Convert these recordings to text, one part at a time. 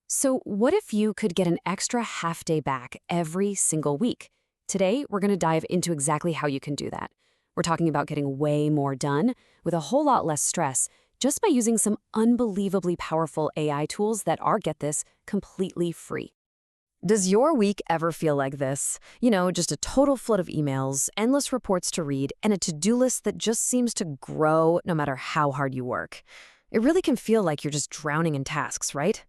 So, what if you could get an extra half day back every single week? Today, we're going to dive into exactly how you can do that. We're talking about getting way more done with a whole lot less stress just by using some unbelievably powerful AI tools that are, get this, completely free. Does your week ever feel like this? Just a total flood of emails, endless reports to read, and a to-do list that just seems to grow no matter how hard you work. It really can feel like you're just drowning in tasks, right?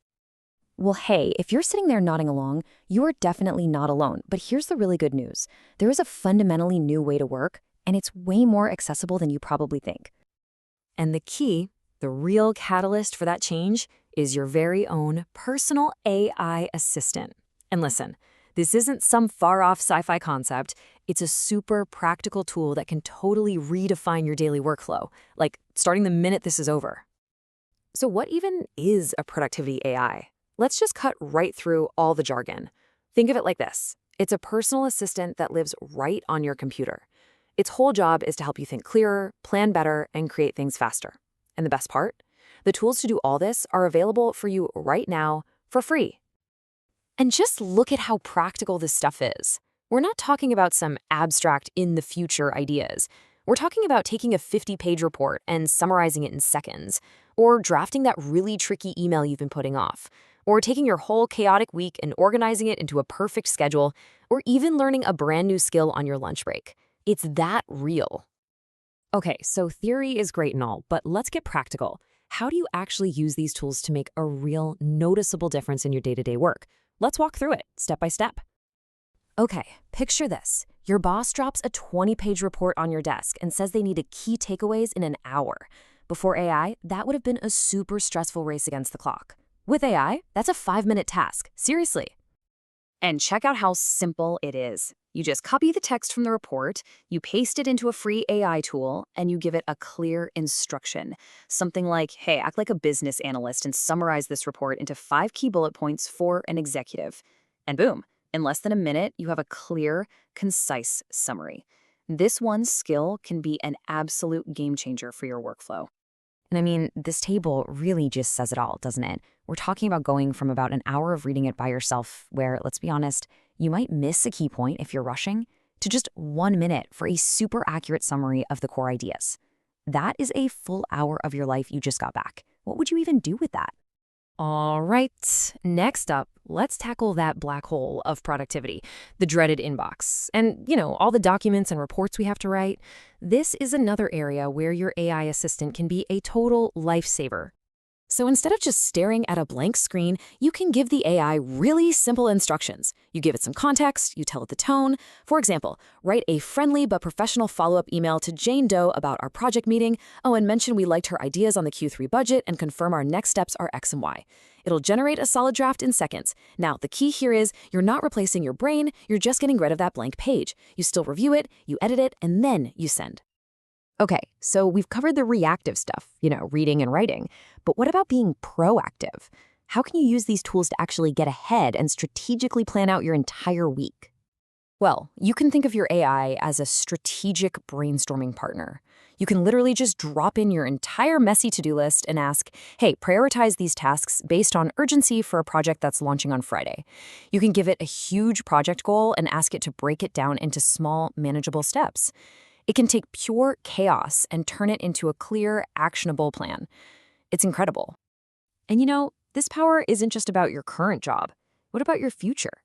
Well, hey, if you're sitting there nodding along, you are definitely not alone. But here's the really good news. There is a fundamentally new way to work, and it's way more accessible than you probably think. And the key, the real catalyst for that change, is your very own personal AI assistant. And listen, this isn't some far-off sci-fi concept. It's a super practical tool that can totally redefine your daily workflow, like starting the minute this is over. So what even is a productivity AI? Let's just cut right through all the jargon. Think of it like this. It's a personal assistant that lives right on your computer. Its whole job is to help you think clearer, plan better, and create things faster. And the best part? The tools to do all this are available for you right now for free. And just look at how practical this stuff is. We're not talking about some abstract in-the-future ideas. We're talking about taking a 50-page report and summarizing it in seconds, or drafting that really tricky email you've been putting off, or taking your whole chaotic week and organizing it into a perfect schedule, or even learning a brand new skill on your lunch break. It's that real. Okay, so theory is great and all, but let's get practical. How do you actually use these tools to make a real, noticeable difference in your day-to-day work? Let's walk through it, step by step. Okay, picture this. Your boss drops a 20-page report on your desk and says they needed key takeaways in an hour. Before AI, that would have been a super stressful race against the clock. With AI, that's a 5-minute task. Seriously. And check out how simple it is. You just copy the text from the report, you paste it into a free AI tool, and you give it a clear instruction. Something like, hey, act like a business analyst and summarize this report into 5 key bullet points for an executive. And boom, in less than a minute, you have a clear, concise summary. This one skill can be an absolute game changer for your workflow. And I mean, this table really just says it all, doesn't it? We're talking about going from about an hour of reading it by yourself, where, let's be honest, you might miss a key point if you're rushing, to just 1 minute for a super accurate summary of the core ideas. That is a full hour of your life you just got back. What would you even do with that? All right, next up, let's tackle that black hole of productivity, the dreaded inbox. And, all the documents and reports we have to write. This is another area where your AI assistant can be a total lifesaver. So instead of just staring at a blank screen, you can give the AI really simple instructions. You give it some context, you tell it the tone. For example, write a friendly but professional follow-up email to Jane Doe about our project meeting. Oh, and mention we liked her ideas on the Q3 budget and confirm our next steps are X and Y. It'll generate a solid draft in seconds. Now, the key here is you're not replacing your brain, you're just getting rid of that blank page. You still review it, you edit it, and then you send. Okay, so we've covered the reactive stuff, reading and writing. But what about being proactive? How can you use these tools to actually get ahead and strategically plan out your entire week? Well, you can think of your AI as a strategic brainstorming partner. You can literally just drop in your entire messy to-do list and ask, hey, prioritize these tasks based on urgency for a project that's launching on Friday. You can give it a huge project goal and ask it to break it down into small, manageable steps. It can take pure chaos and turn it into a clear, actionable plan. It's incredible. And this power isn't just about your current job. What about your future?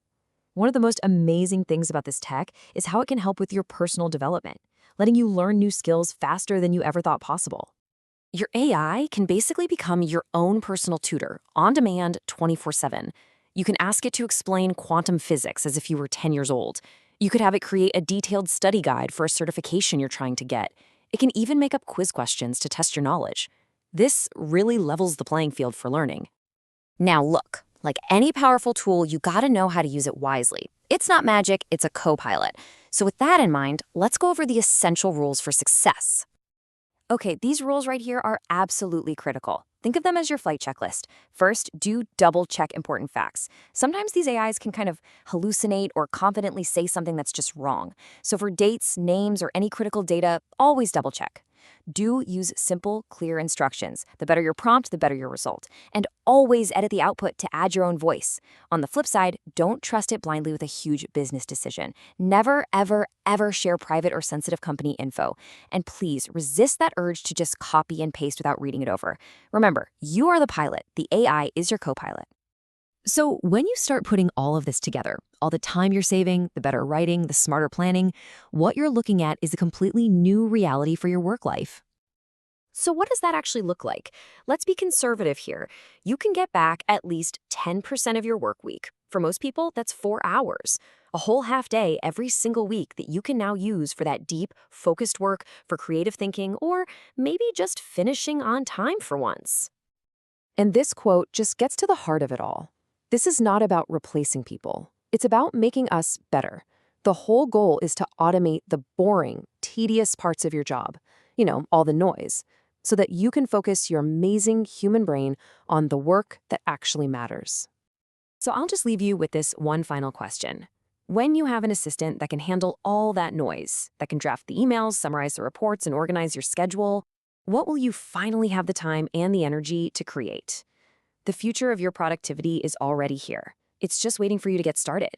One of the most amazing things about this tech is how it can help with your personal development, letting you learn new skills faster than you ever thought possible. Your AI can basically become your own personal tutor, on demand, 24/7. You can ask it to explain quantum physics as if you were 10 years old. You could have it create a detailed study guide for a certification you're trying to get. It can even make up quiz questions to test your knowledge. This really levels the playing field for learning. Now look, like any powerful tool, you gotta know how to use it wisely. It's not magic, it's a co-pilot. So with that in mind, let's go over the essential rules for success. Okay, these rules right here are absolutely critical. Think of them as your flight checklist. First, do double-check important facts. Sometimes these AIs can kind of hallucinate or confidently say something that's just wrong. So for dates, names, or any critical data, always double-check. Do use simple, clear instructions. The better your prompt, the better your result. And always edit the output to add your own voice. On the flip side, don't trust it blindly with a huge business decision. Never, ever, ever share private or sensitive company info. And please resist that urge to just copy and paste without reading it over. Remember, you are the pilot. The AI is your co-pilot. So, when you start putting all of this together, all the time you're saving, the better writing, the smarter planning, what you're looking at is a completely new reality for your work life. So, what does that actually look like? Let's be conservative here. You can get back at least 10% of your work week. For most people, that's 4 hours. A whole half day every single week that you can now use for that deep, focused work, for creative thinking, or maybe just finishing on time for once. And this quote just gets to the heart of it all. This is not about replacing people. It's about making us better. The whole goal is to automate the boring, tedious parts of your job, all the noise, so that you can focus your amazing human brain on the work that actually matters. So I'll just leave you with this one final question. When you have an assistant that can handle all that noise, that can draft the emails, summarize the reports, and organize your schedule, what will you finally have the time and the energy to create? The future of your productivity is already here. It's just waiting for you to get started.